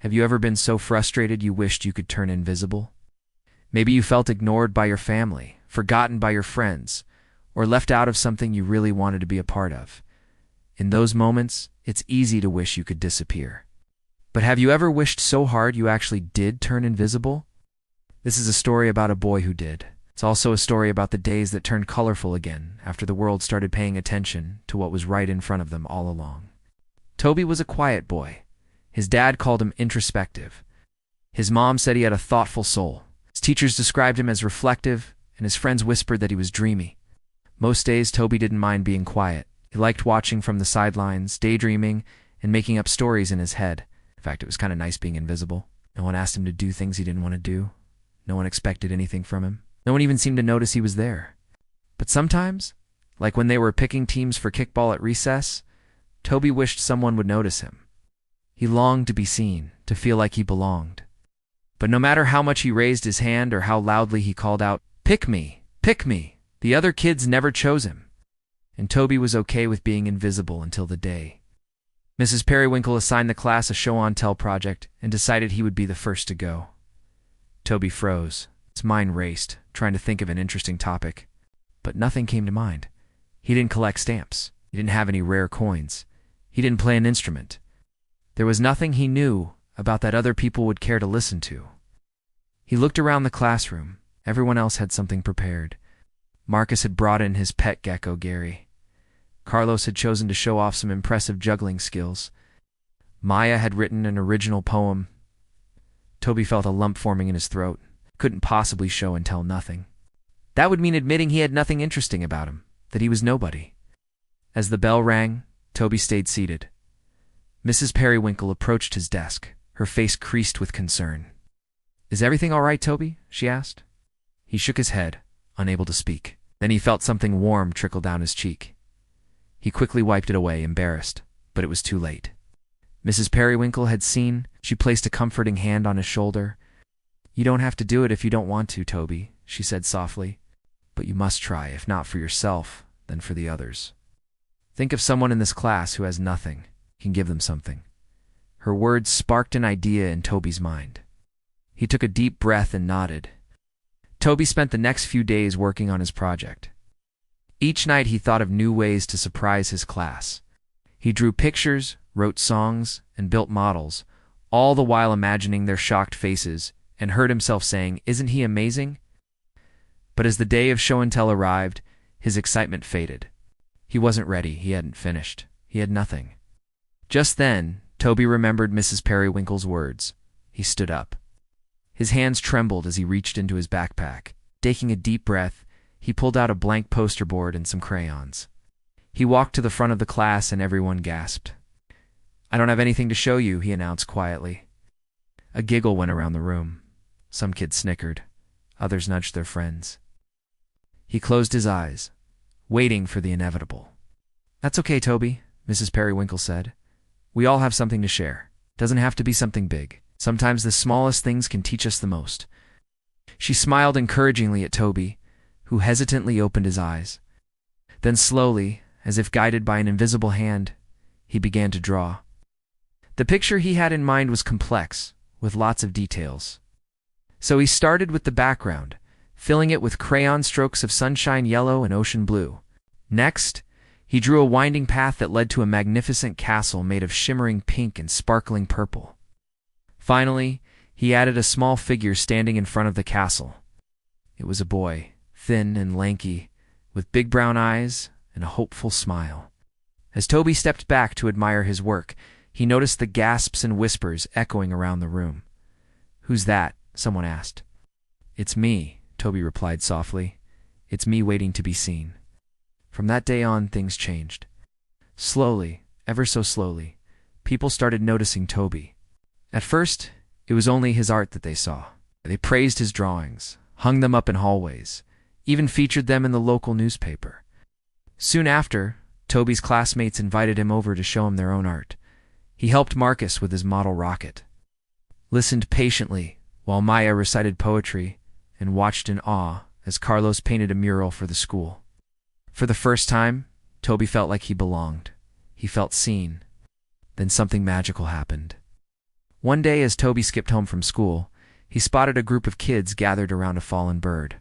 Have you ever been so frustrated you wished you could turn invisible? Maybe you felt ignored by your family, forgotten by your friends, or left out of something you really wanted to be a part of. In those moments, it's easy to wish you could disappear. But have you ever wished so hard you actually did turn invisible? This is a story about a boy who did. It's also a story about the days that turned colorful again after the world started paying attention to what was right in front of them all along. Toby was a quiet boy. His dad called him introspective. His mom said he had a thoughtful soul. His teachers described him as reflective, and his friends whispered that he was dreamy. Most days, Toby didn't mind being quiet. He liked watching from the sidelines, daydreaming, and making up stories in his head. In fact, it was kind of nice being invisible. No one asked him to do things he didn't want to do. No one expected anything from him. No one even seemed to notice he was there. But sometimes, like when they were picking teams for kickball at recess, Toby wished someone would notice him. He longed to be seen, to feel like he belonged. But no matter how much he raised his hand or how loudly he called out, "Pick me! Pick me!" the other kids never chose him. And Toby was okay with being invisible until the day Mrs. Periwinkle assigned the class a show-on-tell project and decided he would be the first to go. Toby froze. His mind raced, trying to think of an interesting topic. But nothing came to mind. He didn't collect stamps. He didn't have any rare coins. He didn't play an instrument. There was nothing he knew about that other people would care to listen to. He looked around the classroom. Everyone else had something prepared. Marcus had brought in his pet gecko, Gary. Carlos had chosen to show off some impressive juggling skills. Maya had written an original poem. Toby felt a lump forming in his throat. Couldn't possibly show and tell nothing. That would mean admitting he had nothing interesting about him, that he was nobody. As the bell rang, Toby stayed seated. Mrs. Periwinkle approached his desk, her face creased with concern. "Is everything all right, Toby?" she asked. He shook his head, unable to speak. Then he felt something warm trickle down his cheek. He quickly wiped it away, embarrassed, but it was too late. Mrs. Periwinkle had seen. She placed a comforting hand on his shoulder. "You don't have to do it if you don't want to, Toby," she said softly. "But you must try, if not for yourself, then for the others. Think of someone in this class who has nothing. You can give them something." Her words sparked an idea in Toby's mind. He took a deep breath and nodded. Toby spent the next few days working on his project. Each night he thought of new ways to surprise his class. He drew pictures, wrote songs, and built models, all the while imagining their shocked faces, and heard himself saying, "Isn't he amazing?" But as the day of show and tell arrived, his excitement faded. He wasn't ready. He hadn't finished. He had nothing. Just then, Toby remembered Mrs. Periwinkle's words. He stood up. His hands trembled as he reached into his backpack. Taking a deep breath, he pulled out a blank poster board and some crayons. He walked to the front of the class and everyone gasped. "I don't have anything to show you," he announced quietly. A giggle went around the room. Some kids snickered. Others nudged their friends. He closed his eyes, waiting for the inevitable. "That's okay, Toby," Mrs. Periwinkle said. "We all have something to share. Doesn't have to be something big. Sometimes the smallest things can teach us the most." She smiled encouragingly at Toby, who hesitantly opened his eyes. Then slowly, as if guided by an invisible hand, he began to draw. The picture he had in mind was complex, with lots of details. So he started with the background, filling it with crayon strokes of sunshine yellow and ocean blue. Next, he drew a winding path that led to a magnificent castle made of shimmering pink and sparkling purple. Finally, he added a small figure standing in front of the castle. It was a boy, thin and lanky, with big brown eyes and a hopeful smile. As Toby stepped back to admire his work, he noticed the gasps and whispers echoing around the room. "Who's that?" someone asked. "It's me," Toby replied softly. "It's me waiting to be seen." From that day on, things changed. Slowly, ever so slowly, people started noticing Toby. At first, it was only his art that they saw. They praised his drawings, hung them up in hallways, even featured them in the local newspaper. Soon after, Toby's classmates invited him over to show him their own art. He helped Marcus with his model rocket, listened patiently while Maya recited poetry, and watched in awe as Carlos painted a mural for the school. For the first time, Toby felt like he belonged. He felt seen. Then something magical happened. One day, as Toby skipped home from school, he spotted a group of kids gathered around a fallen bird.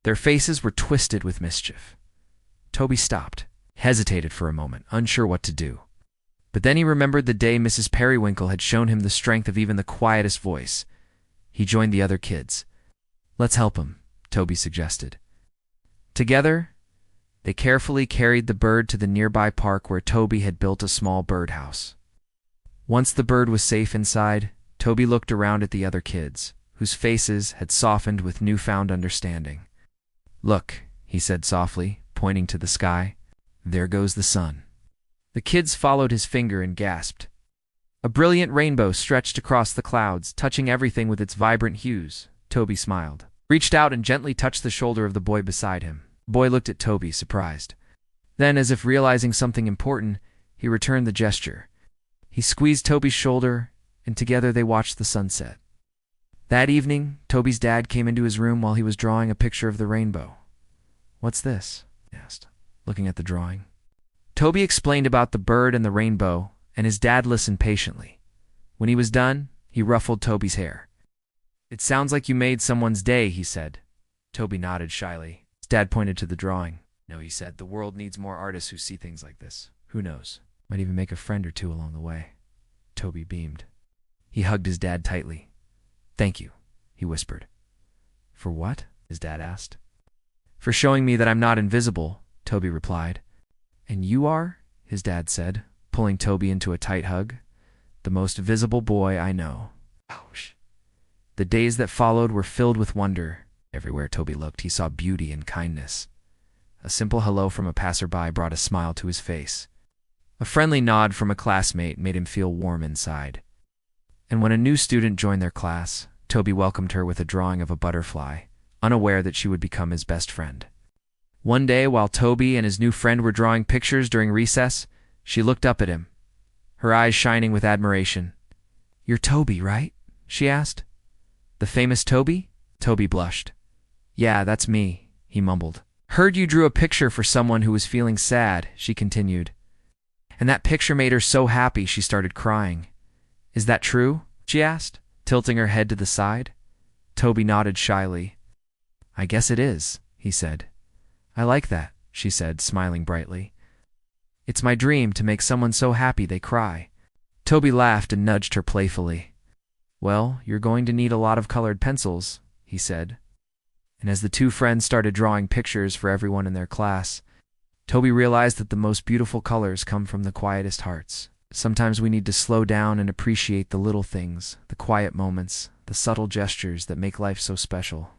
Their faces were twisted with mischief. Toby stopped, hesitated for a moment, unsure what to do. But then he remembered the day Mrs. Periwinkle had shown him the strength of even the quietest voice. He joined the other kids. "Let's help him," Toby suggested. Together, they carefully carried the bird to the nearby park where Toby had built a small birdhouse. Once the bird was safe inside, Toby looked around at the other kids, whose faces had softened with newfound understanding. "Look," he said softly, pointing to the sky. "There goes the sun." The kids followed his finger and gasped. A brilliant rainbow stretched across the clouds, touching everything with its vibrant hues. Toby smiled, reached out and gently touched the shoulder of the boy beside him. The boy looked at Toby, surprised. Then, as if realizing something important, he returned the gesture. He squeezed Toby's shoulder, and together they watched the sunset. That evening, Toby's dad came into his room while he was drawing a picture of the rainbow. "What's this?" he asked, looking at the drawing. Toby explained about the bird and the rainbow, and his dad listened patiently. When he was done, he ruffled Toby's hair. "It sounds like you made someone's day," he said. Toby nodded shyly. His dad pointed to the drawing. "No," he said, "the world needs more artists who see things like this. Who knows? Might even make a friend or two along the way." Toby beamed. He hugged his dad tightly. "Thank you," he whispered. "For what?" his dad asked. "For showing me that I'm not invisible," Toby replied. "And you are?" his dad said, pulling Toby into a tight hug. "The most visible boy I know." Ouch. The days that followed were filled with wonder. Everywhere Toby looked, he saw beauty and kindness. A simple hello from a passerby brought a smile to his face. A friendly nod from a classmate made him feel warm inside. And when a new student joined their class, Toby welcomed her with a drawing of a butterfly, unaware that she would become his best friend. One day, while Toby and his new friend were drawing pictures during recess, she looked up at him, her eyes shining with admiration. "You're Toby, right?" she asked. "The famous Toby?" Toby blushed. "Yeah, that's me," he mumbled. "Heard you drew a picture for someone who was feeling sad," she continued. "And that picture made her so happy she started crying. Is that true?" she asked, tilting her head to the side. Toby nodded shyly. "I guess it is," he said. "I like that," she said, smiling brightly. "It's my dream to make someone so happy they cry." Toby laughed and nudged her playfully. "Well, you're going to need a lot of colored pencils," he said. And as the two friends started drawing pictures for everyone in their class, Toby realized that the most beautiful colors come from the quietest hearts. Sometimes we need to slow down and appreciate the little things, the quiet moments, the subtle gestures that make life so special.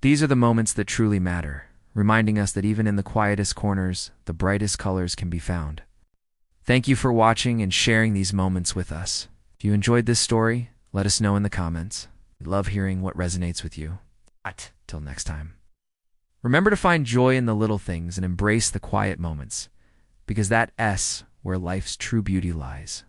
These are the moments that truly matter, reminding us that even in the quietest corners, the brightest colors can be found. Thank you for watching and sharing these moments with us. If you enjoyed this story, let us know in the comments. We love hearing what resonates with you. Till next time. Remember to find joy in the little things and embrace the quiet moments, because that's where life's true beauty lies.